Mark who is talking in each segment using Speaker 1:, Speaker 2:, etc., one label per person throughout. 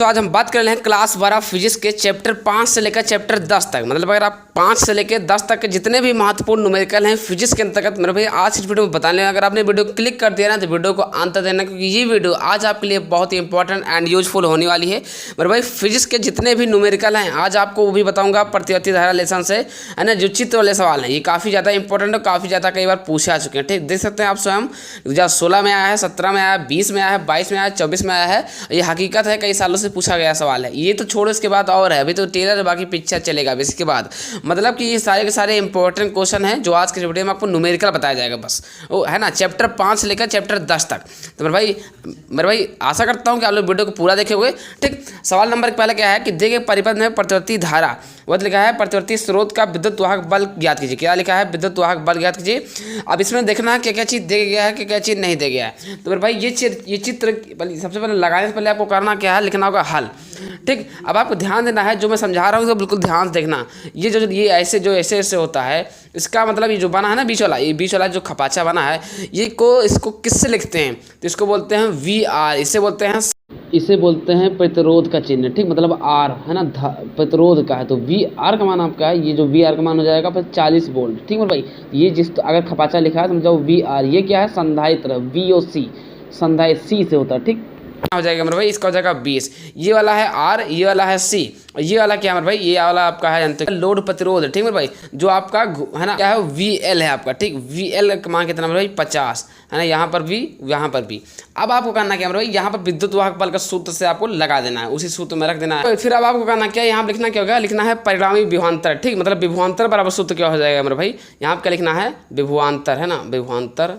Speaker 1: तो आज हम बात कर रहे हैं क्लास 12 फिजिक्स के चैप्टर 5 से लेकर चैप्टर 10 तक। मतलब अगर आप 5 से लेकर 10 तक के जितने भी महत्वपूर्ण न्यूमेरिकल हैं फिजिक्स के अंतर्गत मेरे भाई आज इस वीडियो में बताने। अगर आपने वीडियो को क्लिक कर दिया ना तो वीडियो को अंत देना, क्योंकि ये वीडियो आज आपके लिए बहुत ही इंपॉर्टेंट एंड यूजफुल होने वाली है। मेरे भाई फिजिक्स के जितने भी न्यूमेरिकल हैं आज आपको वो भी बताऊँगा प्रतिवर्ती धारा लेसन से, है ना। जो चित्र वाले सवाल हैं ये काफ़ी ज़्यादा इंपॉर्टेंट और काफ़ी ज़्यादा कई बार पूछे आ चुके हैं। ठीक, देख सकते हैं आप स्वयं, 2016 में आया है, 17 में आया है, 20 में आया है, 22 में आया है, 24 में आया है। ये हकीकत है, कई सालों से पूछा गया सवाल है। ये तो छोड़ो, इसके बाद और है, अभी तो टेलर बाकी पिक्चर चलेगा अभी इसके बाद। मतलब कि ये सारे के सारे इंपॉर्टेंट क्वेश्चन हैं जो आज के वीडियो में आपको न्यूमेरिकल बताया जाएगा बस, वो है ना, चैप्टर 5 से लेकर चैप्टर 10 तक। तो मेरे भाई आशा करता हूँ कि आप लोग वीडियो को पूरा देखे हुए। ठीक, सवाल नंबर पहले क्या है कि दिए गए परिपथ में प्रतिवर्ती धारा, वह लिखा है प्रतिवर्ती स्रोत का विद्युत वाहक बल ज्ञात कीजिए। क्या लिखा है? विद्युत वाहक बल ज्ञात कीजिए। अब इसमें देखना है क्या क्या चीज़ दे गया है, क्या क्या चीज़ नहीं दे गया है। तो मेरे भाई ये चित्र सबसे पहले लगाने से पहले आपको करना क्या है, लिखना होगा हल। ठीक, अब आपको ध्यान देना है, जो मैं समझा रहा हूँ तो बिल्कुल ध्यान से देखना। ये ये ऐसे होता है, इसका मतलब ये जो बना है ना बीच वाला, ये बीच वाला जो खपाचा बना है, इसको किससे लिखते हैं? तो इसको बोलते हैं VR, इसे बोलते हैं प्रतिरोध का चिन्ह। ठीक, मतलब R है ना, प्रतिरोध का है। तो VR का मान आपका है, ये जो VR का मान हो जाएगा 40 वोल्ट। ठीक है भाई, ये अगर खपाचा लिखा है तो मतलब VR, ये क्या है, संधारित्र VOC, संधारित्र C से होता है। ठीक हो जाएगा मेरे भाई, इसका हो जाएगा 20। ये वाला है R, ये वाला है C, और ये वाला क्या है मेरे भाई, ये वाला आपका है अंत लोड प्रतिरोध। ठीक है भाई, जो आपका है ना क्या है, VL है आपका। ठीक, VL का मान कितना मेरे भाई, 50 है ना, यहाँ पर भी यहाँ पर भी। अब आपको करना क्या मेरे भाई, यहाँ पर विद्युत वाहक बल का सूत्र से आपको लगा देना है, उसी सूत्र में रख देना है। फिर अब आपको करना क्या है, यहाँ पर लिखना क्या होगा, लिखना है परिणामी विभवांतर। ठीक, मतलब विभवांतर बराबर सूत्र क्या हो जाएगा मेरे भाई, यहाँ पर क्या लिखना है, विभवांतर, है ना, विभवांतर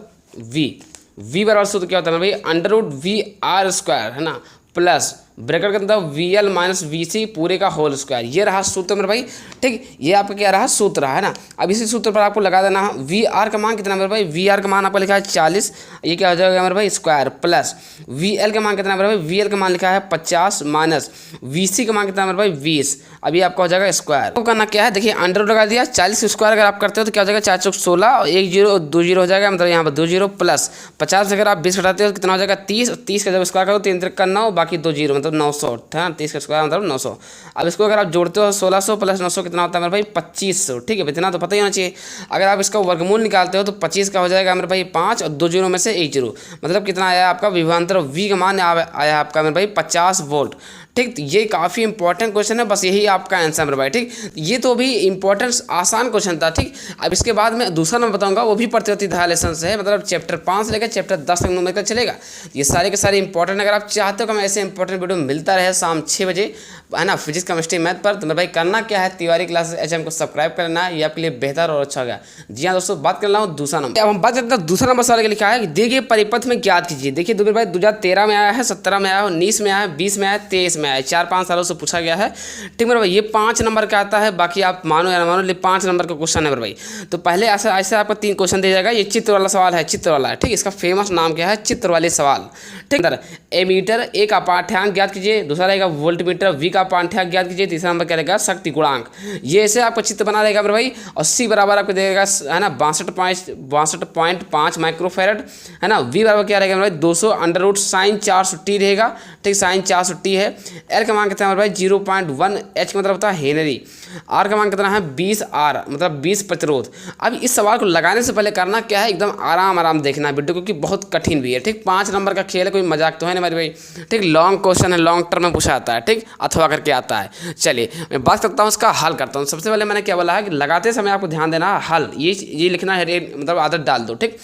Speaker 1: V बराबर सूत्र क्या होता है भाई, √VR², है ना, प्लस ब्रैकेट के अंदर VL माइनस VC पूरे का होल स्क्वायर। ये रहा सूत्र मेरे भाई। ठीक, ये आपका क्या रहा, सूत्र रहा, है ना। अब इसी सूत्र पर आपको लगा देना है। VR का मान कितना मेरे भाई, VR का मान आपका लिखा है 40, ये क्या हो जाएगा मेरे भाई, स्क्वायर, प्लस VL का मान कितना मेरे भाई, VL का मान लिखा है 50 माइनस VC का मान कितना मेरे भाई, 20। अभी आपका हो जाएगा स्क्वायर। तो करना क्या है, देखिए अंडर लगा दिया, 40 स्क्वायर अगर आप करते हो तो क्या हो जाएगा, 4 चौक 16 और 1 0 2 0 हो जाएगा, मतलब यहाँ पर 2 0 प्लस 50 से अगर आप 20 घटाते हो तो कितना हो जाएगा, 30। 30 का जब स्क्वायर करो 3 3 का 9, बाकी 2 0 मतलब 900, है ना, 30 का स्क्वायर मतलब 900। अब इसको अगर आप जोड़ते हो 1600 प्लस 900 कितना होता है मेरे भाई, 2500। ठीक है, इतना तो पता ही होना चाहिए। अगर आप इसका वर्गमूल निकालते हो तो 25 का हो जाएगा मेरे भाई 5 और 2 0 में से 1 0, मतलब कितना आया आपका विभवांतर V का मान आया आपका मेरे भाई 50 वोल्ट। ठीक, तो ये काफ़ी इंपॉर्टेंट क्वेश्चन है, बस यही आपका आंसर मेरे भाई। ठीक, ये तो भी इंपॉर्टेंट आसान क्वेश्चन था। ठीक, अब इसके बाद में दूसरा मैं बताऊंगा, वो भी प्रतिवर्ती धारा लेसन से है, मतलब चैप्टर 5 से लेकर चैप्टर 10 तक न्यूमेरिकल चलेगा। ये सारे के सारे इंपॉर्टेंट, अगर आप चाहते हो कि मैं ऐसे इंपॉर्टेंट वीडियो मिलता रहे शाम 6 बजे, है ना, फिजिक्स केमिस्ट्री मैथ पर, तो मेरे भाई करना क्या है, तिवारी क्लासेस HM को सब्सक्राइब करना है, ये आपके लिए बेहतर और अच्छा होगा। जी हाँ दोस्तों, बात कर रहा हूँ दूसरा नंबर। अब हम बात करते हैं दूसरा नंबर सवाल के लिखा है कि दिए गए परिपथ में ज्ञात कीजिए। देखिए मेरे भाई 2013 में आया है, 17 में आया है, 19 में आया है, 20 में आया है, 23 में आया है, 4-5 सालों से पूछा गया है। ठीक मेरे भाई, ये 5 नंबर का आता है, बाकी आप मानो या ना मानो, ये 5 नंबर का क्वेश्चन है मेरे भाई। तो पहले ऐसे आपको 3 क्वेश्चन दिया जाएगा। ये चित्र वाला सवाल है, चित्र वाला है। ठीक, इसका फेमस नाम क्या है, चित्र वाले सवाल। ठीक, एमीटर A का पाठ्यांक ज्ञात कीजिए, दूसरा रहेगा वोल्टमीटर V का पाठ्यांक ज्ञात कीजिए, तीसरा नंबर क्या रहेगा, शक्ति गुणांक। ये ऐसे आपका चित्र बना रहेगा मेरे भाई, और C बराबर आपको देगा, है ना, 62.5 माइक्रोफेरेड, है ना। V बराबर क्या रहेगा मेरे भाई, 200 √sin 400t रहेगा। ठीक, sin 400t है। L का मान कितना है मेरे भाई, 0.1, H का मतलब होता है हेनरी, R का मान कितना है 20 R, मतलब 20 प्रतिरोध। अब इस सवाल को लगाने से पहले करना क्या है, एकदम आराम देखना है वीडियो, क्योंकि बहुत कठिन भी है। ठीक, 5 नंबर का खेल है, कोई मजाक तो है ना मेरे भाई। ठीक, लॉन्ग क्वेश्चन है, लॉन्ग टर्म में पूछा आता है। ठीक, अथवा करके आता है। चलिए मैं बात करता हूँ उसका हल करता हूँ। सबसे पहले मैंने क्या बोला है कि लगाते समय आपको ध्यान देना है, हल ये लिखना है, मतलब आदत डाल दो। ठीक,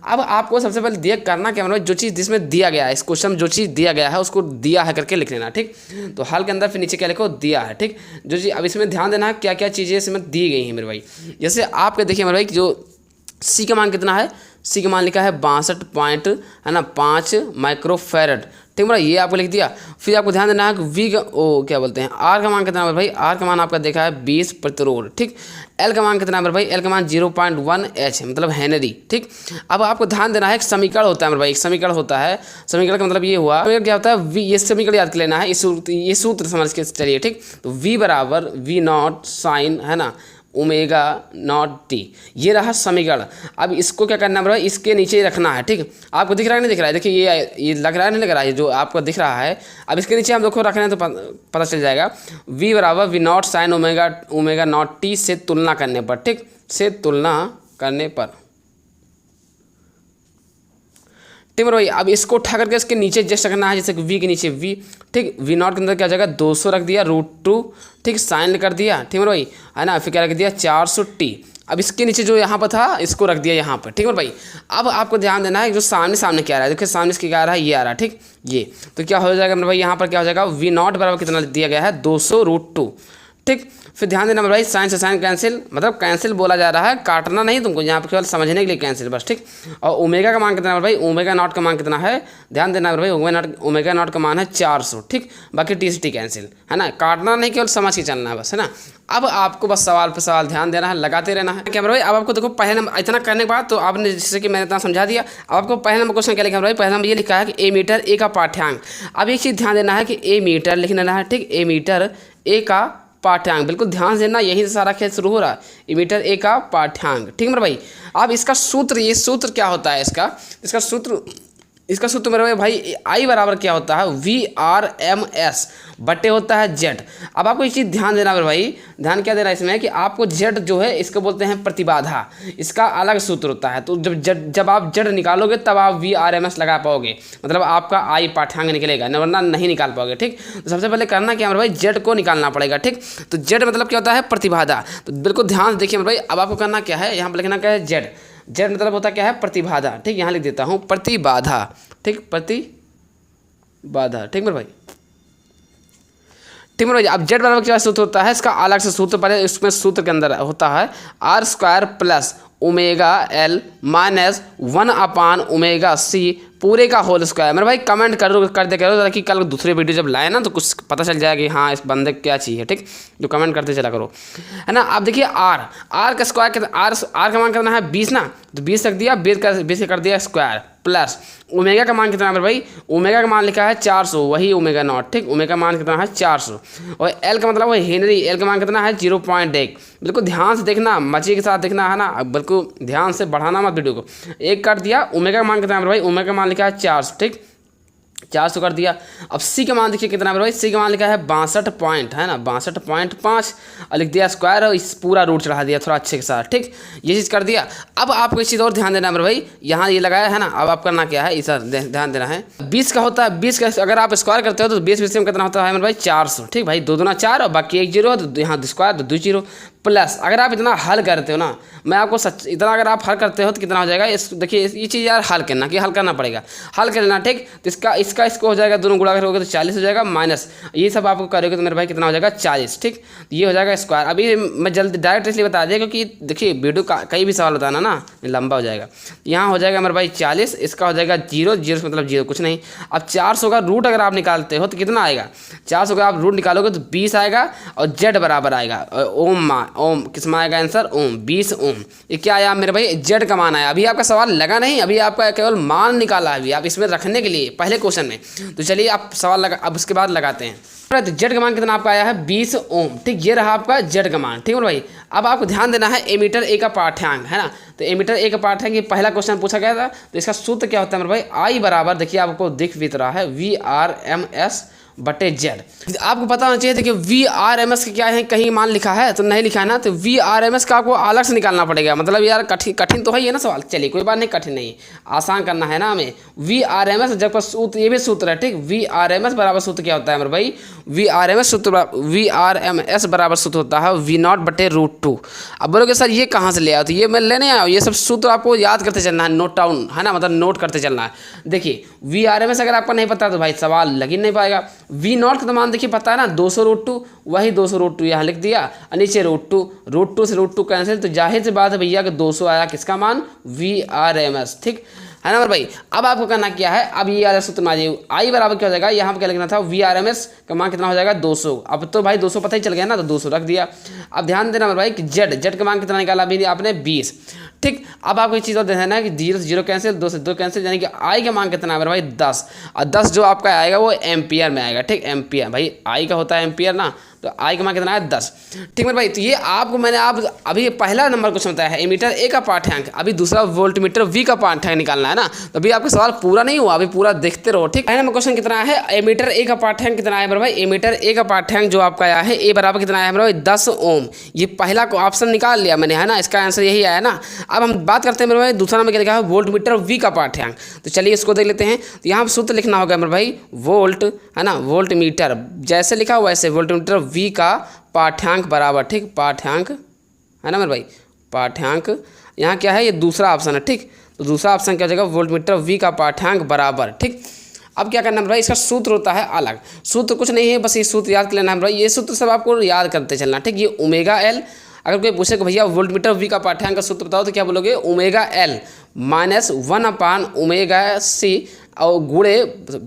Speaker 1: अब आपको सबसे पहले दिया करना क्या मतलब, जो चीज़ जिसमें दिया गया है, इस क्वेश्चन में जो चीज़ दिया गया है उसको दिया है करके लिख लेना। ठीक, तो हल के अंदर फिर नीचे क्या लिखो, दिया है। ठीक, जो चीज़ अब इसमें ध्यान देना है क्या क्या चीज़ें इसमें दी गई हैं मेरे भाई। जैसे आपके देखिए मेरे भाई, जो C का मान कितना है, C का मान लिखा है 62.5 माइक्रोफेरेड। ठीक है, ये आपको लिख दिया। फिर आपको ध्यान देना है कि V का क्या बोलते हैं, R का मान कितना है भाई, R का मान आपका देखा है 20 प्रतिरोध। ठीक, L का मान कितना है भाई, L का मान 0.1 H, मतलब हेनरी। ठीक, अब आपको ध्यान देना है, एक समीकरण होता है मेरे भाई, एक समीकरण होता है। समीकरण का मतलब ये हुआ, क्या होता है, V, ये समीकरण याद कर लेना है, ये सूत्र समझ के चलिए। ठीक, तो V बराबर V0 साइन, है ना, ओमेगा नॉट टी। ये रहा समीकरण। अब इसको क्या करना है भाई, इसके नीचे ही रखना है। ठीक, आपको दिख रहा है नहीं दिख रहा है, देखिए ये लग रहा है नहीं लग रहा है, जो आपको दिख रहा है। अब इसके नीचे हम देखो रख रहे हैं तो पता चल जाएगा v बराबर V naught sine omega naught T से तुलना करने पर। ठीक, से तुलना करने पर। ठीक है भाई, अब इसको उठा करके इसके नीचे जस्ट रखना है, जैसे v के नीचे v। ठीक, v नॉट के अंदर क्या जाएगा 200 रख दिया √2। ठीक, साइन कर दिया। ठीक है भाई, है ना, फिर क्या रख दिया 400t। अब इसके नीचे जो यहाँ पर था इसको रख दिया यहाँ पर। ठीक है भाई, अब आपको ध्यान देना है जो सामने क्या आ रहा है, देखिए सामने इसके क्या आ रहा है, ये आ रहा है। ठीक, ये तो क्या हो जाएगा मेरे भाई, यहाँ पर क्या हो जाएगा v नॉट बराबर कितना दिया गया है 200√2। ठीक, फिर ध्यान देना भाई, साइन से साइन कैंसिल, मतलब कैंसिल बोला जा रहा है, काटना नहीं तुमको, यहाँ पर केवल समझने के लिए कैंसिल बस। ठीक, और ओमेगा का मान कितना है भाई, ओमेगा नॉट का मान कितना है, ध्यान देना भाई, ओमेगा नॉट का मान है 400। ठीक, बाकी टी से टी कैंसिल, है ना, काटना नहीं, केवल समझ के चलना है बस, है ना। अब आपको बस सवाल पर सवाल ध्यान देना है, लगाते रहना है। क्या भाई, अब आपको देखो पहले नंबर इतना करने के बाद तो आपने जैसे कि मैंने इतना समझा दिया। अब आपको पहले नंबर क्वेश्चन क्या लिखा है भाई, पहले नंबर ये लिखा है कि ए मीटर ए का पाठ्यांक। अब एक चीज़ ध्यान देना है कि ए मीटर लिखना है। ठीक, ए मीटर ए का पाठ्यांक, बिल्कुल ध्यान से देना, यहीं से सारा खेल शुरू हो रहा है। ए मीटर ए का पाठ्यांक। ठीक है मेरे भाई, अब इसका सूत्र, ये सूत्र क्या होता है इसका सूत्र मेरे भाई आई बराबर क्या होता है, VRMS बटे होता है Z। अब आपको एक चीज़ ध्यान देना मेरे भाई, ध्यान क्या देना इसमें कि आपको Z जो है इसको बोलते हैं प्रतिबाधा, इसका अलग सूत्र होता है। तो जब आप Z निकालोगे तब आप VRMS लगा पाओगे, मतलब आपका आई पाठ्यांक निकलेगा, वरना नहीं निकाल पाओगे। ठीक, तो सबसे पहले करना क्या मेरे भाई, Z को निकालना पड़ेगा। ठीक, तो Z मतलब क्या होता है, प्रतिबाधा। तो बिल्कुल ध्यान से देखिए मेरे भाई, अब आपको करना क्या है, यहाँ पर लिखना क्या है Z मतलब होता क्या है, प्रतिबाधा। ठीक, यहाँ लिख देता हूँ प्रतिबाधा। ठीक, प्रतिबाधा। ठीक मेरे भाई, ठीक मेरे भाई, अब Z बराबर क्या सूत्र होता है, इसका अलग से सूत्र पहले इसमें सूत्र के अंदर होता है r² plus omega L minus 1/ओमेगा C पूरे का होल स्क्वायर। मेरे भाई कमेंट कर दे करो ताकि कल दूसरे वीडियो जब लाए ना तो कुछ पता चल जाएगा कि हाँ इस बंदे क्या चाहिए। ठीक, जो कमेंट करते चला करो, है ना। अब देखिए आर का स्क्वायर कितना, आर का मान कितना है 20 ना, तो 20 रख दिया, 20 कर दिया स्क्वायर, प्लस ओमेगा का मान कितना है मेरे भाई, ओमेगा का मान लिखा है 400, वही ओमेगा नॉट। ठीक, ओमेगा मान कितना है 400, और एल का मतलब वही हेनरी, एल का मान कितना है 0.1। बिल्कुल ध्यान से देखना, मजे के साथ देखना, है ना, बिल्कुल ध्यान से बढ़ाना मत वीडियो को। एक कर दिया, ओमेगा का मान कितना है मेरे भाई, ओमेगा का मान लिखा है 400। ठीक, 400 कर दिया। अब सी का मान देखिए कितना है भाई, सी का मान लिखा है 62 पॉइंट, है ना, 62.5, और लिख दिया स्क्वायर, और इस पूरा रूट चढ़ा दिया थोड़ा अच्छे के साथ। ठीक, ये चीज़ कर दिया। अब आपको इस चीज़ और ध्यान देना है मेरे भाई, यहाँ ये लगाया है ना, अब आप करना क्या है, इस ध्यान देना है। 20 का होता है, 20 का अगर आप स्क्वायर करते हो तो 20 में कितना होता है मेरे भाई 400। ठीक भाई, 2 दूना 4 और बाकी 1 0, तो यहाँ स्क्वायर तो 2 0 प्लस। अगर आप इतना हल करते हो ना, मैं आपको इतना अगर आप हल करते हो तो कितना हो जाएगा, इस देखिए ये चीज़ यार हल करना, कि हल करना पड़ेगा, हल कर लेना। ठीक, तो इसको हो जाएगा, दोनों गुणा करोगे तो 40 हो जाएगा, माइनस ये सब आपको करोगे तो मेरे भाई कितना हो जाएगा 40। ठीक, तो ये हो जाएगा स्क्वायर। अभी मैं जल्दी डायरेक्ट इसलिए बता दिया क्योंकि देखिए वीडियो का कई भी सवाल बताना ना लंबा हो जाएगा। यहाँ हो जाएगा मेरे भाई 40, इसका हो जाएगा 0 मतलब 0 कुछ नहीं। अब 400 का रूट अगर आप निकालते हो तो कितना आएगा, 400 का आप रूट निकालोगे तो 20 आएगा, और Z बराबर आएगा ओम, किस में आएगा आंसर, ओम, 20 ओम। ये क्या आया मेरे भाई, Z का मान आया। अभी आपका सवाल लगा नहीं, अभी आपका केवल मान निकाला है, अभी आप इसमें रखने के लिए पहले क्वेश्चन में। तो चलिए आप सवाल लगा, अब उसके बाद लगाते हैं। तो Z का मान कितना आपका आया है 20 ओम। ठीक, ये रहा आपका Z का मान। ठीक है भाई, अब आपको ध्यान देना है ए मीटर ए का पाठ्यांक, है ना, तो ए मीटर ए का पाठ्यांक, ये पहला क्वेश्चन पूछा गया था। तो इसका सूत्र क्या होता है मेरे भाई, आई बराबर देखिए आपको दिख भी रहा है VRMS बटे Z। आपको पता होना चाहिए देखिए VRMS क्या है, कहीं मान लिखा है तो नहीं लिखा है ना, तो VRMS का आपको अलग से निकालना पड़ेगा। मतलब यार कठिन तो है ये ना सवाल, चलिए कोई बात नहीं, कठिन नहीं, आसान करना है ना हमें। VRMS जब सूत्र, ये भी सूत्र है। ठीक, VRMS बराबर सूत्र क्या होता है मेरे भाई, VRMS बराबर सूत्र होता है V0 बटे √2। अब बोलोगे सर ये कहाँ से ले आया, तो ये मैं लेने आया हूँ, ये सब सूत्र आपको याद करते चलना है, नोट डाउन, है ना, मतलब नोट करते चलना है। देखिए VRMS अगर आपको नहीं पता तो भाई सवाल लग ही नहीं पाएगा। V0 का तो मान देखिए पता है ना 200√2, वही 200√2 यहाँ लिख दिया, और नीचे √2 से √2 कैंसिल, तो जाहिर सी बात है भैया कि 200 आया किसका मान, VRMS। ठीक है ना भाई, अब आपको करना क्या है, अब ये वाला सूत्र मान जाइए, आई बराबर क्या हो जाएगा, यहाँ पर क्या लिखना था, VRMS का मान कितना हो जाएगा 200। अब तो भाई 200 पता ही चल गया ना, तो 200 रख दिया। अब ध्यान देना मेरे भाई कि Z का मान कितना निकाला अभी आपने 20। ठीक। अब आपको एक चीज़ और देखना है कि 0 से 0 कैंसिल, 2 से 2 कैंसिल, यानी कि आई का मान कितना है मेरे भाई 10, और 10 जो आपका आएगा वो एम्पियर में आएगा। ठीक, एम्पियर भाई आई का होता है एम्पियर ना, तो आई का मान कितना है 10। ठीक मेरे भाई, तो ये आपको मैंने आप अभी पहला नंबर क्वेश्चन बताया है एमीटर ए का पाठ्यांक, अभी दूसरा वोल्टमीटर वी का पाठ्यांक निकालना है ना, तो अभी आपका सवाल पूरा नहीं हुआ, अभी पूरा देखते रहो। ठीक, पहला नंबर क्वेश्चन कितना है, एमीटर ए का पाठ्यांक कितना है मेरे भाई, एमीटर ए का पाठ्यांक जो आपका आया है ए बराबर कितना है मेरे भाई 10 ओम। ये पहला ऑप्शन निकाल लिया मैंने है ना, इसका आंसर यही आया ना। अब हम बात करते हैं मेरे भाई दूसरा नंबर क्या लिखा है, वोल्टमीटर वी का पाठ्यांक। तो चलिए इसको देख लेते हैं। तो यहाँ सूत्र लिखना होगा मेरे भाई वोल्ट है ना, वोल्ट मीटर जैसे लिखा हुआ वैसे वोल्टमीटर वी का पाठ्यांक बराबर, ठीक पाठ्यांक है ना मेरे भाई, पाठ्यांक यहाँ क्या है, ये दूसरा ऑप्शन है। ठीक, तो दूसरा ऑप्शन क्या हो जाएगा, वोल्टमीटर वी का पाठ्यांक बराबर। ठीक, अब क्या करना है भाई, इसका सूत्र होता है अलग, सूत्र कुछ नहीं है, बस ये सूत्र याद कर लेना है भाई, ये सूत्र सब आपको याद करते चलना। ठीक, ये ओमेगा एल, अगर कोई पूछे कि भैया वोल्टमीटर वी का पाठ्यांक का सूत्र बताओ तो क्या बोलोगे, ओमेगा एल माइनस 1/ओमेगा सी और गुणे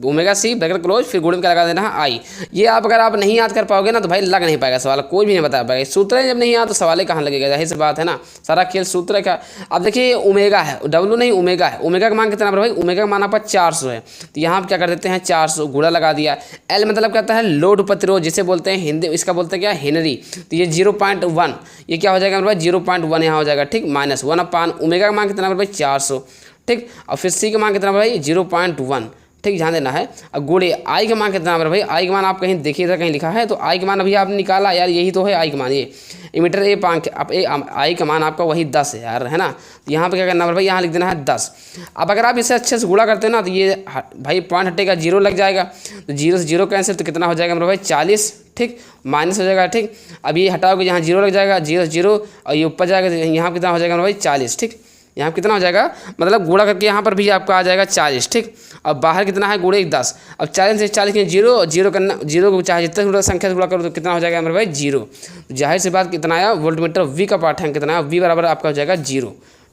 Speaker 1: ओमेगा सी ब्रैकेट क्लोज, फिर गुणे में क्या लगा देना है आई। ये आप अगर आप नहीं याद कर पाओगे ना तो भाई लग नहीं पाएगा सवाल, कोई भी नहीं बता पाएगा। सूत्र जब नहीं याद तो सवाल कहाँ लगेगा, जाहिर सी बात है ना, सारा खेल सूत्र का। अब देखिए ओमेगा है, डब्लू नहीं ओमेगा है, ओमेगा का मान कितना है भाई, ओमेगा का मान आपका 400 है, तो यहाँ आप क्या कर देते हैं 400 गुणा लगा दिया। एल मतलब क्या होता है, लोड प्रतिरोध जिसे बोलते हैं हिंदी, इसका बोलते हैं क्या हेनरी, तो ये 0.1, ये क्या हो जाएगा मेरे भाई 0.1 यहाँ हो जाएगा। ठीक, माइनस 1/ओमेगा का मान कितना है भाई 400। ठीक, और फिर सी का मान कितना भाई 0.1। ठीक, ध्यान देना है। अब गुणे आई का मान कितना है भाई, आई का मान आप कहीं देखिए इधर कहीं लिखा है, तो आई का मान अभी आपने निकाला यार, यही तो है आई का मान, ये एमीटर ए पांक अब आई का मान आपका वही 10 है यार, है ना। यहाँ पे क्या करना है भाई, यहाँ लिख देना है 10। अब अगर आप इसे अच्छे से गुणा करते हैं ना तो ये भाई पॉइंट हटेगा, 0 लग जाएगा, तो 0 से 0 कैंसिल, तो कितना हो जाएगा मेरा भाई 40। ठीक, माइनस हो जाएगा। ठीक, अब ये हटाओगे यहाँ 0 लग जाएगा, 0 से 0 और ये ऊपर जाएगा, यहाँ कितना हो जाएगा मेरा भाई 40। ठीक, यहाँ कितना हो जाएगा, मतलब गुणा करके यहाँ पर भी आपका आ जाएगा 40। ठीक, अब बाहर कितना है गुणे 10, अब 40 से 40 के 0 और 0 करना, 0 को चाहे जितने संख्या से गुणा करो तो कितना हो जाएगा मेरे भाई 0। जाहिर सी बात कितना आया, वोल्टमीटर वी का पाठ्यांक कितना है, वी बराबर आपका हो जाएगा 0।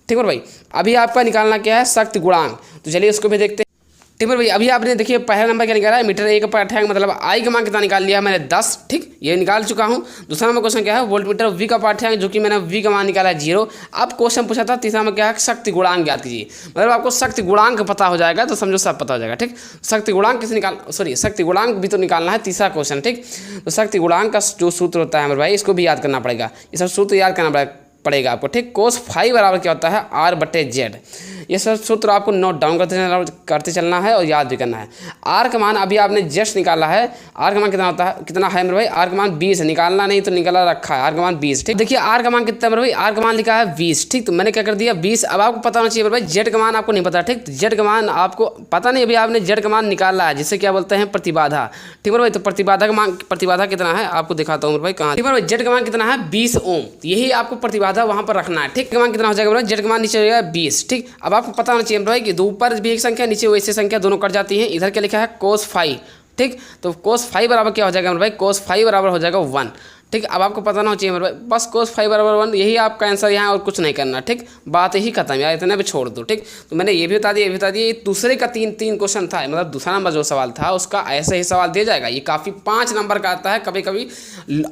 Speaker 1: ठीक है भाई, अभी आपका निकालना क्या है, शक्ति गुणांक, तो चलिए उसको भी देखते हैं। ठीक है भाई, अभी आपने देखिए पहला नंबर क्या निकाला है, मीटर ए का पाठ्यांक मतलब आई का मान कितना निकाल लिया मैंने 10। ठीक, ये निकाल चुका हूँ। दूसरा नंबर क्वेश्चन क्या है, वोल्टमीटर वी का पाठ्यांक, जो कि मैंने वी का मान निकाला है 0। अब क्वेश्चन पूछा था तीसरा नंबर क्या है, शक्ति गुणांक ज्ञात कीजिए, मतलब आपको शक्ति गुणांक पता हो जाएगा तो समझो सब पता हो जाएगा। ठीक, शक्ति गुणांक किसे शक्ति गुणांक भी तो निकालना है, तीसरा क्वेश्चन। ठीक, तो शक्ति गुणांक का जो सूत्र होता है मेरे भाई, इसको भी याद करना पड़ेगा, ये सब सूत्र याद करना पड़ेगा आपको। ठीक, कोस फाई बराबर क्या होता है, R/Z। ये सब सूत्र आपको नोट डाउन करते चलना है और याद भी करना है। आर का मान अभी आपने जस्ट निकाला है, आर का मान कितना होता है, कितना है मेरे भाई, आर का मान 20 है, निकालना नहीं तो निकाला रखा है, आर का मान 20। ठीक, देखिए आर का मान कितना है मेरे भाई, आर का मान लिखा है 20। ठीक, तो मैंने क्या कर दिया 20। अब आपको पता होना चाहिए मेरे भाई जेड का मान आपको नहीं पता। ठीक, तो जेड का मान आपको पता नहीं, अभी आपने जेड का मान निकाला है, जिसे क्या बोलते हैं प्रतिबाधा। ठीक मेरे भाई, तो प्रतिबाधा का मान, प्रतिबाधा कितना है आपको दिखाता हूँ मेरे भाई कहाँ। ठीक मेरे भाई, जेड का मान कितना है 20 ओम, यही आपको प्रतिबाधा वहाँ पर रखना है। ठीक, मान कितना हो जाएगा मेरे भाई, जेड का मान नीचे हो जाएगा 20। ठीक, अब आपको पता होना चाहिए भाई कि ऊपर भी एक संख्या नीचे वैसे संख्या दोनों कट जाती हैं। इधर क्या लिखा है कोस फाई। ठीक, तो कोस फाई बराबर क्या हो जाएगा मेरे भाई, कोस फाई बराबर हो जाएगा 1। ठीक, अब आपको पता ना चाहिए मेरे भाई, बस कोस फाई बराबर 1, यही आपका आंसर यहाँ, और कुछ नहीं करना। ठीक, बात ही खत्म यार, इतने भी छोड़ दो। ठीक, तो मैंने ये भी बता दिया, ये भी बता दिया। दूसरे का तीन क्वेश्चन था, मतलब दूसरा नंबर जो सवाल था उसका ऐसे ही सवाल दिया जाएगा। ये काफ़ी 5 नंबर का आता है, कभी कभी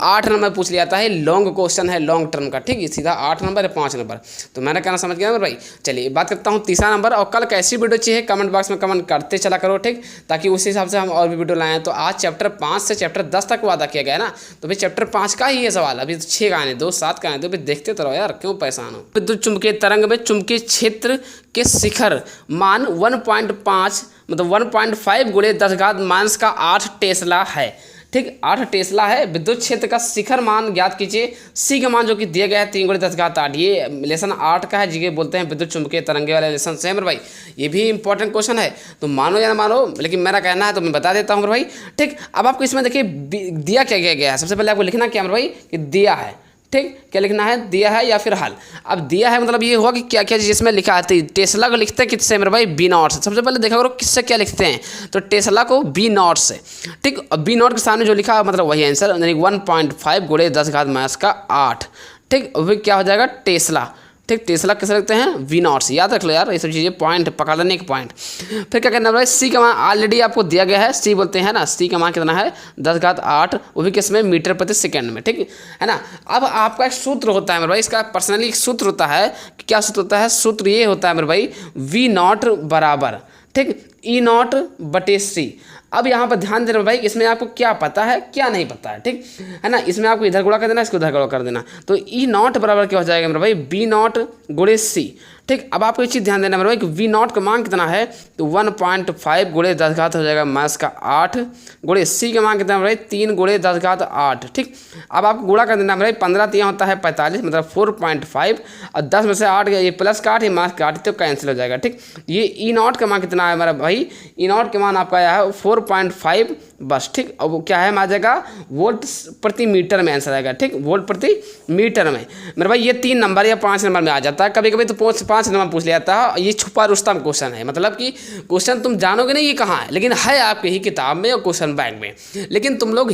Speaker 1: 8 नंबर पूछ लिया जाता है, लॉन्ग क्वेश्चन है लॉन्ग टर्म का। ठीक, सीधा 8 नंबर है 5 नंबर, तो मैंने कहना समझ गया मेरे भाई। चलिए बात करता हूँ तीसरा नंबर, और कल कैसी वीडियो चाहिए कमेंट बॉक्स में कमेंट करते चला करो। ठीक, ताकि उसी हिसाब से हम और भी वीडियो लाएँ। तो आज चैप्टर 5 से चैप्टर 10 तक वादा किया गया है ना, तो भाई चैप्टर 5 का ही ये सवाल, 6 का आने दो, 7 का आने दो, फिर देखते तो रहो यार, क्यों परेशान हो। विद्युत चुंबकीय तरंग में चुंबकीय क्षेत्र के शिखर मान 1.5 मतलब 1.5 गुणे 10⁻⁻8 टेस्ला है। ठीक, 8 टेस्ला है। विद्युत क्षेत्र का शिखर मान ज्ञात कीजिए। सी का मान जो कि दिया गया है 3 × 10⁸। ये लेसन 8 का है, जिसे बोलते हैं विद्युत चुंबकीय तरंगे वाले लेसन से। मेरे भाई ये भी इंपॉर्टेंट क्वेश्चन है, तो मानो या ना मानो, लेकिन मेरा कहना है तो मैं बता देता हूँ मेरे भाई। ठीक, अब आपको इसमें देखिए दिया क्या गया है, सबसे पहले आपको लिखना क्या मेरे भाई कि दिया है। ठीक, क्या लिखना है, दिया है या फिर हल। अब दिया है मतलब ये हुआ कि क्या क्या जिसमें लिखा है, टेस्ला को लिखते हैं किससे मेरे भाई, B0 से। सबसे पहले देखा करो किससे क्या लिखते हैं, तो टेस्ला को B0 से। ठीक, अब B0 के सामने जो लिखा है मतलब वही आंसर, यानी 1.5 × 10⁻8। ठीक, वही क्या हो जाएगा टेस्ला। ठीक, तीसरा किसे लिखते हैं वी नॉट सी, याद रख लो यार ये सब चीज़ें, पॉइंट पकड़ लेने के पॉइंट। फिर क्या करना है भाई, सी का मान ऑलरेडी आपको दिया गया है, सी बोलते हैं ना, सी का मान कितना है 10⁸, वो भी किस में, मीटर प्रति सेकेंड में, ठीक है ना। अब आपका एक सूत्र होता है मेरे भाई, इसका पर्सनली एक सूत्र होता है, क्या सूत्र होता है, सूत्र ये होता है मेरे भाई वी नॉट बराबर, ठीक, ई नॉट बटे सी। अब यहाँ पर ध्यान देना भाई, इसमें आपको क्या पता है क्या नहीं पता है, ठीक है ना, इसमें आपको इधर गुणा कर देना, इसको उधर गुणा कर देना, तो ई नॉट बराबर क्या हो जाएगा मेरे भाई बी नॉट गुणे सी, ठीक। अब आपको एक चीज़ ध्यान देना मेरे भाई कि वी नॉट का मान कितना है, तो 1.5 गुणे 10⁻⁸ हो जाएगा -8 गुणे सी का मान कितना है भाई 3 गुणे 10⁸, ठीक। अब आपको गुणा कर देना भाई, 15 3 होता है 45, मतलब 4.5, और 10 में से 8 गया, ये प्लस का 8 ये माइनस का 8, तो कैंसिल हो जाएगा, ठीक। ये ई नॉट का मान कितना है हमारा भाई, ई नॉट का मान आपका आया है 4.5 बस, ठीक। अब वो क्या है आ जाएगा वोल्ट प्रति मीटर में आंसर आएगा, ठीक, वोल्ट प्रति मीटर में मेरे भाई। ये 3 नंबर या 5 नंबर में आ जाता है, कभी कभी तो 5 नंबर पूछ लिया जाता है, ये छुपा रुस्तम क्वेश्चन है, मतलब कि क्वेश्चन तुम जानोगे नहीं ये कहाँ है, लेकिन है आपके ही किताब में और क्वेश्चन बैंक में, लेकिन तुम लोग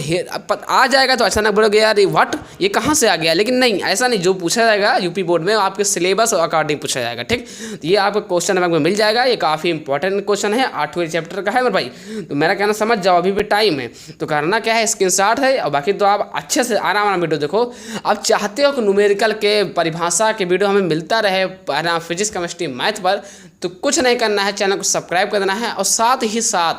Speaker 1: आ जाएगा तो अचानक बोलोगे यार व्हाट ये कहाँ से आ गया, लेकिन नहीं ऐसा नहीं, जो पूछा जाएगा यूपी बोर्ड में आपके सिलेबस और अकॉर्डिंग पूछा जाएगा, ठीक। ये आपको क्वेश्चन बैंक में मिल जाएगा, ये काफ़ी इंपॉर्टेंट क्वेश्चन है, 8वें चैप्टर का है मेरे भाई। तो मेरा कहना समझ जाओ, अभी भी टाइम है, तो करना क्या है स्क्रीनशॉट है, और बाकी तो आप अच्छे से आराम वीडियो देखो। आप चाहते हो कि न्यूमेरिकल के परिभाषा के वीडियो हमें मिलता रहे फिजिक्स केमिस्ट्री मैथ पर, तो कुछ नहीं करना है, चैनल को सब्सक्राइब कर देना है, और साथ ही साथ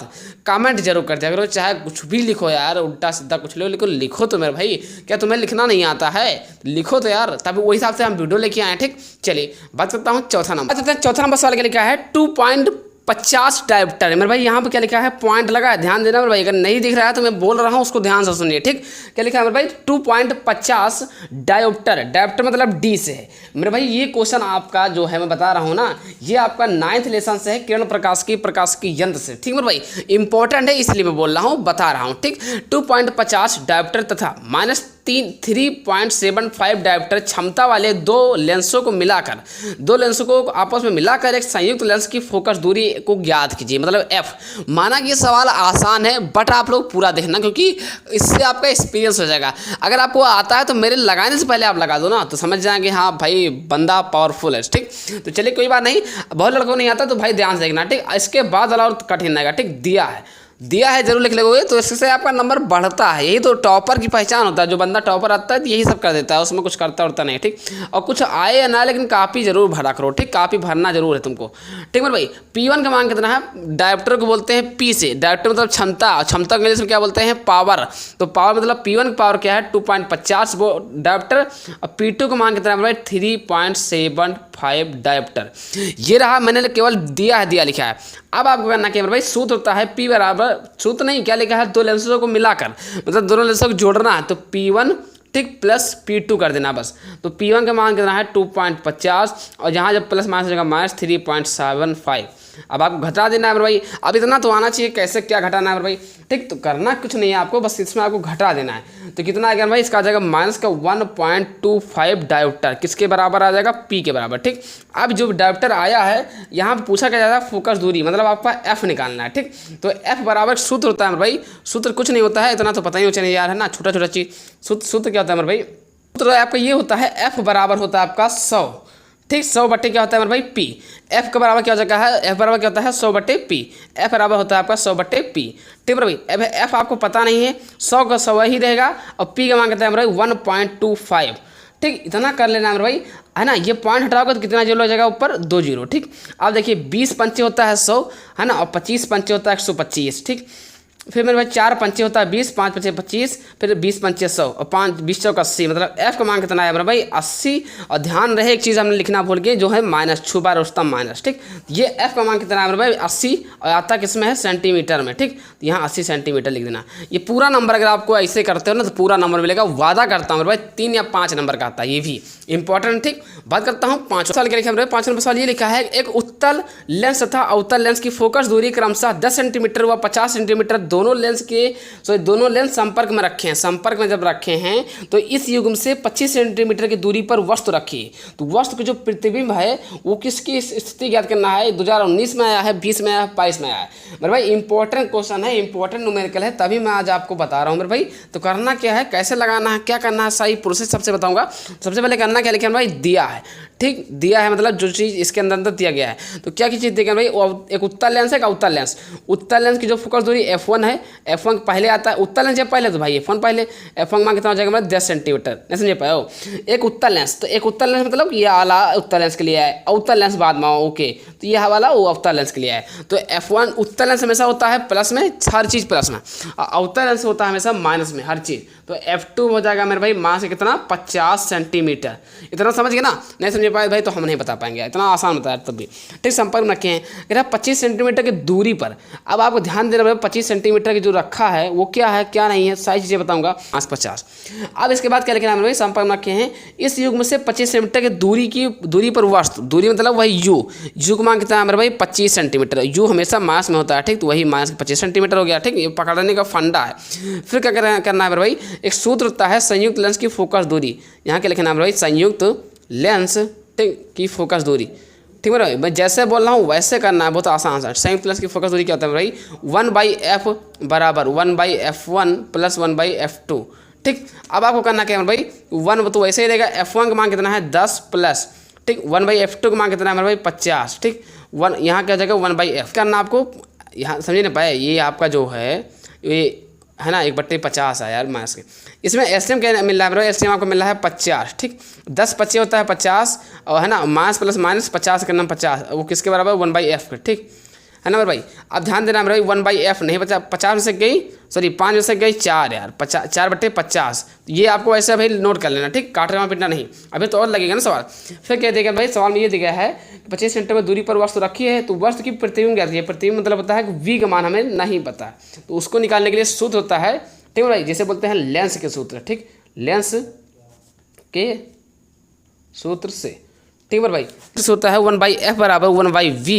Speaker 1: कमेंट जरूर कर दिया करो, चाहे कुछ भी लिखो यार, उल्टा सीधा कुछ लिखो तो मेरे भाई, क्या तुम्हें लिखना नहीं आता है, लिखो तो यार, तभी वही हिसाब से हम वीडियो लेके आए, ठीक। चलिए बात करता हूँ चौथा नंबर। चौथा नंबर सवाल क्या लिखा है 2.50 डायोप्टर, मेरे भाई यहाँ पे क्या लिखा है, पॉइंट लगा है, ध्यान देना मेरे भाई, अगर नहीं दिख रहा है तो मैं बोल रहा हूँ उसको ध्यान से सुनिए, ठीक। क्या लिखा है मेरे भाई 2.50 डायोप्टर, डायोप्टर मतलब डी से है मेरे भाई। ये क्वेश्चन आपका जो है मैं बता रहा हूँ ना, ये आपका 9th लेसन से है, किरण प्रकाश की यंत्र से, ठीक मेरे भाई, इंपॉर्टेंट है इसलिए मैं बोल रहा हूँ, बता रहा हूँ, ठीक। 2.50 डायोप्टर तथा -3.75 डायोप्टर क्षमता वाले दो लेंसों को आपस में मिलाकर एक संयुक्त लेंस की फोकस दूरी को ज्ञात कीजिए, मतलब एफ। माना कि ये सवाल आसान है, बट आप लोग पूरा देखना, क्योंकि इससे आपका एक्सपीरियंस हो जाएगा। अगर आपको आता है तो मेरे लगाने से पहले आप लगा दो ना, तो समझ जाएंगे हाँ भाई बंदा पावरफुल है, ठीक। तो चलिए कोई बात नहीं, बहुत लड़कों को नहीं आता तो भाई ध्यान से देखना, ठीक। इसके बाद वाला और कठिन आएगा, ठीक। दिया है जरूर लिख लोगे, तो इससे आपका नंबर बढ़ता है, यही तो टॉपर की पहचान होता है, जो बंदा टॉपर आता है तो यही सब कर देता है, उसमें कुछ करता उड़ता नहीं, ठीक। और कुछ आए या ना, लेकिन कापी जरूर भरा करो, ठीक, कापी भरना जरूर है तुमको, ठीक मेरे भाई। P1 का मान कितना है, डायोप्टर को बोलते हैं P से, डायोप्टर मतलब क्षमता, क्षमता को इंग्लिश में क्या बोलते हैं पावर, तो पावर मतलब P1 की पावर क्या है 2.50 वो डायोप्टर, और P2 का मान कितना है भाई 3.75 डायोप्टर। ये रहा, मैंने केवल दिया लिखा है। अब आपको करना क्या भाई, सूत्र होता है P बराबर, सूत्र नहीं क्या लिखा है, दो लेंसों को मिलाकर, मतलब दोनों लेंसों को जोड़ना है, तो P1 ठीक प्लस P2 कर देना बस। तो P1 का मान कितना है 2.50, और यहाँ जब प्लस माइनस हो जाएगा -3.75। अब आपको घटा देना है मेरे भाई, अब इतना तो आना चाहिए, कैसे क्या घटाना है मेरे भाई, ठीक। तो करना कुछ नहीं है आपको, बस इसमें आपको घटा देना है। तो कितना आ गया भाई, इसका आ जाएगा -1.25 डायोप्टर, किसके बराबर आ जाएगा P के बराबर, ठीक। अब जो डायोप्टर आया है यहाँ पर पूछा क्या जाता है फोकस दूरी, मतलब आपका F निकालना है, ठीक। तो F बराबर सूत्र होता है मेरे भाई, सूत्र कुछ नहीं होता है, इतना तो पता ही हो चाहिए यार, है ना, छोटा चीज़। सूत्र क्या होता है मेरे भाई, सूत्र आपका ये होता है F बराबर होता है आपका 100, ठीक। 100 बटे क्या होता है मेरे भाई P, F के बराबर क्या हो जाएगा है, F बराबर क्या होता है 100 बटे P, F बराबर होता है आपका 100 बटे P, ठीक मेरे भाई। F आपको पता नहीं है, 100 का 100 ही रहेगा, और P का मान कहता है मेरे भाई 1.25, ठीक। इतना कर लेना मेरे भाई, है ना। ये पॉइंट हटाओगे तो कितना जीरो हो जाएगा ऊपर 2 जीरो, ठीक। अब देखिए 20 पंचे होता है 100, है ना, और 25 पंचे होता है 125, ठीक। फिर मेरे भाई 4 पंचे होता है 20, 5 पंचे 25, फिर 20 पंचे 100, और 5 20 चौक 80, मतलब F का मान कितना है मेरा भाई 80। और ध्यान रहे एक चीज़ हमने लिखना भूल गए, जो है माइनस, छुपा रुस्तम माइनस, ठीक। ये F का मान कितना है मेरा भाई 80, और आता किस में है सेंटीमीटर में, ठीक। तो यहाँ 80 सेंटीमीटर लिख देना। ये पूरा नंबर अगर आपको ऐसे करते हो ना तो पूरा नंबर मिलेगा, वादा करता हूँ मेरे भाई 3 या 5 नंबर का आता है, ये भी इंपॉर्टेंट, ठीक। बात करता हूँ 5 सवाल क्या लिखा मेरे 5 नंबर सवाल ये लिखा है, एक उत्तल लेंस तथा अवतल लेंस की फोकस दूरी क्रमशः 10 सेंटीमीटर व 50 सेंटीमीटर दोनों लेंस संपर्क में रखे हैं। संपर्क में जब रखे हैं तो इस युग्म से 25 सेंटीमीटर की दूरी पर वस्तु रखी। तो वस्तु का जो प्रतिबिंब है वो किसकी स्थिति ज्ञात करना है। 2019 में आया है, 20 में आया है, 22 में आया है। मेरे भाई इंपॉर्टेंट क्वेश्चन है, इंपॉर्टेंट न्यूमेरिकल है, तभी मैं आज आपको बता रहा हूँ मेरे भाई। तो करना क्या है, कैसे लगाना है, क्या करना है, सही प्रोसेस सबसे बताऊंगा। सबसे पहले करना क्या, लिखना भाई दिया है, ठीक, दिया है मतलब जो चीज़ इसके अंदर दिया गया है। तो क्या की चीज़ देखिए भाई, एक उत्तल लेंस है, एक अवतल लेंस। उत्तल लेंस की जो फोकस दूरी f1 है, f1 पहले आता है। उत्तल लेंस जब पहले तो भाई f1 पहले, f1 मान कितना हो जाएगा मतलब 10 सेंटीमीटर, नहीं समझ पाए हो। एक उत्तल लेंस, तो एक उत्तल लेंस मतलब ये वाला उत्तल लेंस के लिए है, अवतल लेंस बाद में, ओके। तो यह वाला वो अवतल लेंस के लिए है। तो f1 उत्तल लेंस हमेशा होता है प्लस में, हर चीज़ प्लस में, अवतल लेंस होता है हमेशा माइनस में, हर चीज़। तो f2 हो जाएगा मेरे भाई मास से कितना, 50 सेंटीमीटर। इतना समझ गए ना, नहीं समझ पाए भाई तो हम नहीं बता पाएंगे, इतना आसान बताया तब भी, ठीक। संपर्क में रखे हैं 25 सेंटीमीटर की दूरी पर। अब आपको ध्यान देना, 25 सेंटीमीटर की जो रखा है वो क्या है क्या नहीं है, सारी चीज़ें बताऊंगा। 50। अब इसके बाद क्या लिखना है भाई, संपर्क में रखे हैं इस युग्म से 25 सेंटीमीटर की दूरी पर वस्तु, दूरी मतलब वही यू का मान कितना है मेरे भाई 25 सेंटीमीटर। यू हमेशा मास में होता है, ठीक, तो वही मास 25 सेंटीमीटर हो गया, ठीक। ये पकड़ने का फंडा है। फिर क्या करना है मेरे भाई, एक सूत्र होता है संयुक्त लेंस की फोकस दूरी। यहाँ क्या लिखना है भाई, संयुक्त लेंस, ठीक, की फोकस दूरी, ठीक है भाई। मैं जैसे बोल रहा हूँ वैसे करना है, बहुत आसान सा। संयुक्त लेंस की फोकस दूरी क्या होता है भाई, 1/f बराबर 1/f1 प्लस 1/f2, ठीक। अब आपको करना क्या है भाई, 1 तो वैसे ही रहेगा, f1 का मान कितना है 10 प्लस, ठीक, 1/f2 का मान कितना है भाई 50, ठीक। 1 यहाँ क्या हो जाएगा 1/f करना आपको, यहाँ समझे ना पाए, ये आपका जो है ये है ना 1/50 है यार मास के। इसमें एसटीएम क्या मिल रहा है, एसटीएम आपको मिल रहा है 50, ठीक। 10 25 होता है 50, और है ना मास प्लस माइनस 50 करना 50, वो किसके बराबर 1/f के, ठीक है ना भाई। अब ध्यान देना भाई 1/f नहीं बचा, 50 में से गई, सॉरी 5 में से गई 4 यार, 4/50। ये आपको ऐसे भाई नोट कर लेना, ठीक, काटना पिटना नहीं, अभी तो और लगेगा ना सवाल। फिर क्या देगा भाई, सवाल में ये दिया है 25 सेंटीमीटर दूरी पर वस्तु रखी है, तो वस्तु की प्रतिबिंब क्या है, प्रतिबिंब मतलब होता है कि v का मान हमें नहीं पता है, तो उसको निकालने के लिए सूत्र होता है, ठीक है भाई, जैसे बोलते हैं लेंस के सूत्र, ठीक, लेंस के सूत्र से, ठीक है भाई। सूत्र होता है 1/f बराबर 1/v,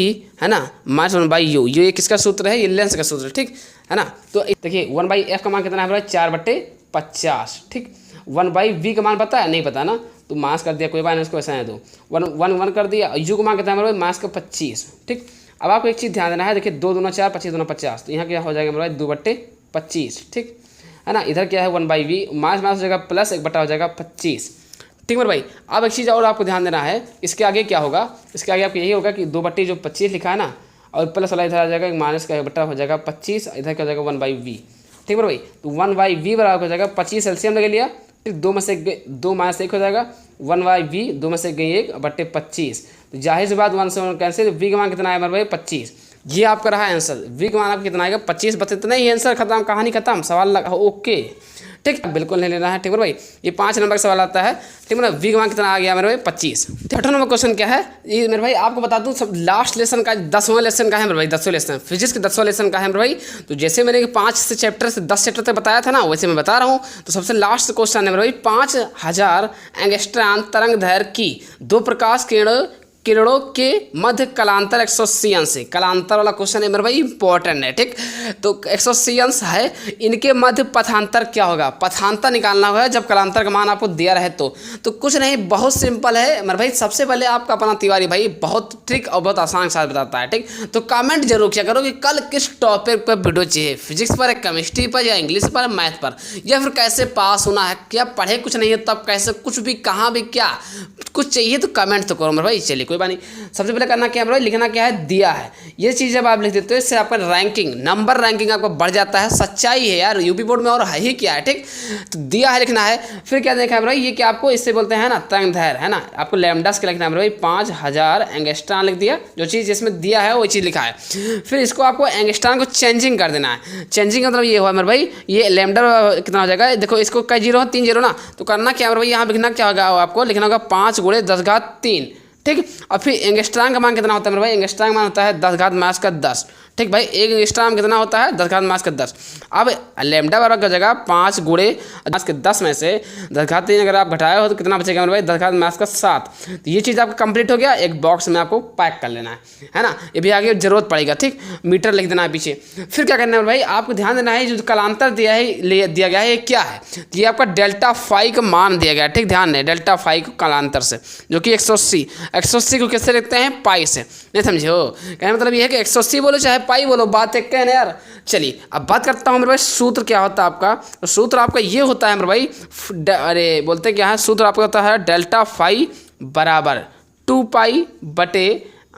Speaker 1: है ना, माइनस 1/u। ये किसका सूत्र है, ये लेंस का सूत्र, ठीक है ना। तो देखिए 1/f का मान कितना है भाई 4/50, ठीक। 1/v का मान पता है, नहीं पता ना, तो मास कर दिया, कोई बात नहीं, उसको ऐसा है तो 1 कर दिया। u का मान कितना है भाई मास का 25, ठीक। अब आपको एक चीज़ ध्यान देना है, देखिए 2 दूना 4, 25 दूना 50, तो यहाँ क्या हो जाएगा भाई 2/25, ठीक है ना। इधर क्या है 1/v, मास हो जाएगा प्लस 1 हो जाएगा 25, ठीक है भाई। अब एक चीज़ और आपको ध्यान देना है, इसके आगे क्या होगा, इसके आगे आपको यही होगा कि 2/25 लिखा है ना, और प्लस वाला इधर आ जाएगा माइनस का 1 हो जाएगा 25, इधर क्या हो जाएगा 1/v, ठीक है भाई। तो 1/v बराबर हो जाएगा 25 एलसीएम लगे लिया, ठीक, 2 में से 2 माइनस 1 हो जाएगा 1/v, 2 में से गई 1/25, तो जाहिर सी बात 1 से 1 कैंसिल, v का मान कितना है भाई 25। ये आपका रहा आंसर, v का मान आपका कितना आएगा 25, बस इतना ही आंसर खत्म, कहानी खत्म, सवाल लगा ओके, ठीक, बिल्कुल नहीं लेना है, ठीक है भाई। ये 5 नंबर का सवाल आता है, ठीक है ना। वी का मान कितना आ गया मेरे भाई 25। 8वां नंबर क्वेश्चन क्या है, ये मेरे भाई आपको बता दूं सब लास्ट लेसन का 10वां लेसन का है मेरे भाई, 10वां लेसन फिजिक्स के 10वां लेसन का है मेरे भाई। तो जैसे मैंने 5 से चैप्टर से 10 चैप्टर तक बताया था ना, वैसे मैं बता रहा हूँ। तो सबसे लास्ट क्वेश्चन है मेरे भाई, 5000 एंगस्ट्रॉन तरंग दैर्घ्य की 2 प्रकाश किरणों के मध्य कलांतर 180 अंश है। कलांतर वाला क्वेश्चन है मेरे भाई, इंपॉर्टेंट है, ठीक। तो 180 अंश है, इनके मध्य पथांतर क्या होगा, पथांतर निकालना होगा जब कलांतर का मान आपको दिया रहे तो कुछ नहीं, बहुत सिंपल है मेरे भाई। सबसे पहले आपका अपना तिवारी भाई बहुत ट्रिक और बहुत आसान के साथ बताता है, ठीक। तो कमेंट जरूर किया करो कि कल किस टॉपिक पर वीडियो चाहिए, फिजिक्स पर, केमिस्ट्री पर, या इंग्लिश पर, मैथ पर, या फिर कैसे पास होना है, क्या पढ़े कुछ नहीं है तब कैसे, कुछ भी कहाँ भी क्या कुछ चाहिए तो कमेंट तो करो मेरे भाई। चलिए कोई बात नहीं, सबसे पहले करना क्या है भाई, लिखना क्या है, दिया है। ये चीज़ जब आप लिख देते हो इससे आपका रैंकिंग, नंबर रैंकिंग आपका बढ़ जाता है। सच्चाई है यार, यूपी बोर्ड में और है ही क्या है, ठीक। तो दिया है लिखना है। फिर क्या देखा है भाई, ये क्या आपको इससे बोलते हैं ना तरंग दैर्घ्य, है ना, आपको लैम्डास का लिखना है भाई 5000 एंगस्ट्रॉन लिख दिया, जो चीज़ इसमें दिया है वही चीज़ लिखा है। फिर इसको आपको एंगस्ट्रॉन को चेंजिंग कर देना है। चेंजिंग का मतलब ये हुआ मेरे भाई, ये लैम्डा कितना हो जाएगा, देखो इसको कई जीरो 3 जीरो ना, तो करना क्या मेरे भाई, यहाँ लिखना क्या होगा, आपको लिखना होगा 5 × 10⁻3, ठीक। और फिर एंगस्ट्रॉन का मान कितना होता है मेरे भाई, एंगस्ट्रॉन का मान होता है 10⁻−10, ठीक भाई, एक एंगस्ट्रॉम कितना होता है 10 घात माइनस के 10। अब लैम्डा बराबर की जगह 5 गुणे 10 के 10 में से 10 घात 3 अगर आप घटाए हो तो कितना बचेगा मेरे भाई 10 घात माइनस का 7। तो ये चीज़ आपका कंप्लीट हो गया, एक बॉक्स में आपको पैक कर लेना है ना। ये भी आगे जरूरत पड़ेगा, ठीक, मीटर लिख देना है पीछे। फिर क्या करना है भाई, आपको ध्यान देना है जो कालांतर दिया गया है ये क्या है, ये आपका डेल्टा फाई का मान दिया गया है, ठीक, ध्यान दें डेल्टा फाई को कालांतर से जो कि 180 को किससे लिखते हैं पाई से, नहीं समझे हो। कहने मतलब ये है कि 180 बोलो चाहे पाई बोलो, बात एक कहने यार। चलिए अब बात करता हूँ मेरे भाई सूत्र क्या होता है आपका। तो सूत्र आपका ये होता है मेरे भाई, अरे बोलते क्या है, सूत्र आपका होता है डेल्टा फाई बराबर 2 पाई बटे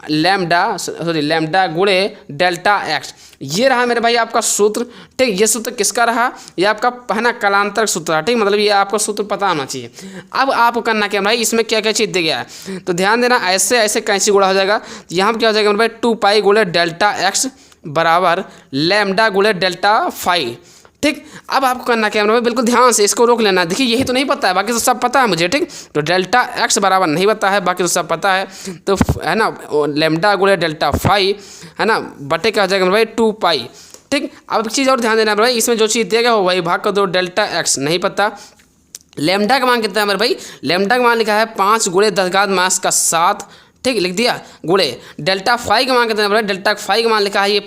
Speaker 1: लैम्डा गुणे डेल्टा एक्स। ये रहा मेरे भाई आपका सूत्र, ठीक। ये सूत्र किसका रहा, ये आपका है ना कालांतर सूत्र है, ठीक, मतलब ये आपको सूत्र पता होना चाहिए। अब आपको करना क्या भाई, इसमें क्या क्या चीज़ दिया गया है तो ध्यान देना, ऐसे ऐसे कैंची गुणा हो जाएगा। यहाँ पर क्या हो जाएगा मेरे भाई 2 पाई गुणे डेल्टा एक्स बराबर लैम्डा गुणे डेल्टा फाई, ठीक। अब आपको करना क्या है बिल्कुल ध्यान से इसको रोक लेना। देखिए यही तो नहीं पता है, बाकी तो सब पता है मुझे, ठीक। तो डेल्टा एक्स बराबर नहीं पता है, बाकी तो सब पता है। तो है ना लैम्डा गुणे डेल्टा फाई है ना बटे क्या हो जाएगा भाई 2 पाई, ठीक। अब एक चीज़ और ध्यान देना भाई, इसमें जो चीज़ दिया गया हो वही भाग कर दो, डेल्टा एक्स नहीं पता। लैम्डा का मान कितना है मेरे भाई, लैम्डा का मान लिखा है 5 गुणे 10 घात माइनस का 7, ठीक, लिख दिया गुणे डेल्टा फाई का मान कितना है भाई, डेल्टा फाई का मान लिखा है ये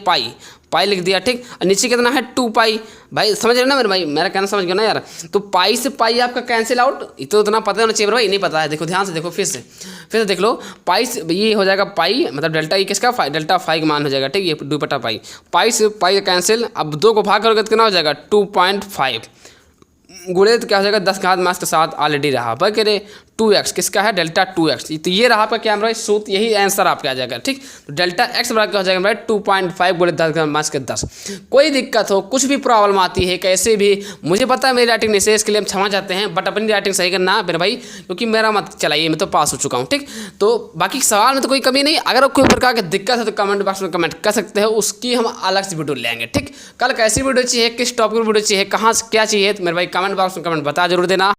Speaker 1: पाई लिख दिया, ठीक। और नीचे कितना है 2 पाई, भाई समझ रहे ना मेरे भाई, मेरा कहना समझ गया ना यार। तो पाई से पाई आपका कैंसिल आउट, तो इतना पता होना चाहिए भाई, नहीं पता है देखो ध्यान से देखो, फिर से देख लो, पाई से ये हो जाएगा पाई, मतलब डेल्टा ये किसका डेल्टा फाई का मान हो जाएगा, ठीक, ये 2 बटा पाई से पाई कैंसिल। अब 2 को भाग करोगे तो कितना हो जाएगा 2.5 गुणे तो क्या हो जाएगा 10 घात माइनस के 7 ऑलरेडी रहा भाई, कह रहे 2x किसका है डेल्टा 2x। तो ये रहा आपका क्या भाई सूत्र, यही आंसर आपका आ जाएगा, ठीक। तो डेल्टा x बराबर क्या हो जाएगा भाई 2.5 गुणे 10 घात माइनस के 10। कोई दिक्कत हो, कुछ भी प्रॉब्लम आती है कैसे भी, मुझे पता है मेरी राइटिंग नहीं सही, इसके लिए हम क्षमा चाहते हैं, बट अपनी राइटिंग सही करना मेरे भाई, क्योंकि मेरा मत चलाइए, मैं तो पास हो चुका हूँ, ठीक। तो बाकी सवाल में तो कोई कमी नहीं, अगर कोई प्रकार की दिक्कत है तो कमेंट बॉक्स में कमेंट कर सकते हो, उसकी हम अलग से वीडियो लेंगे, ठीक। कल कैसी वीडियो चाहिए, किस टॉपिक पर वीडियो चाहिए, कहाँ से क्या चाहिए, तो मेरे भाई कमेंट बॉक्स में कमेंट बता जरूर देना।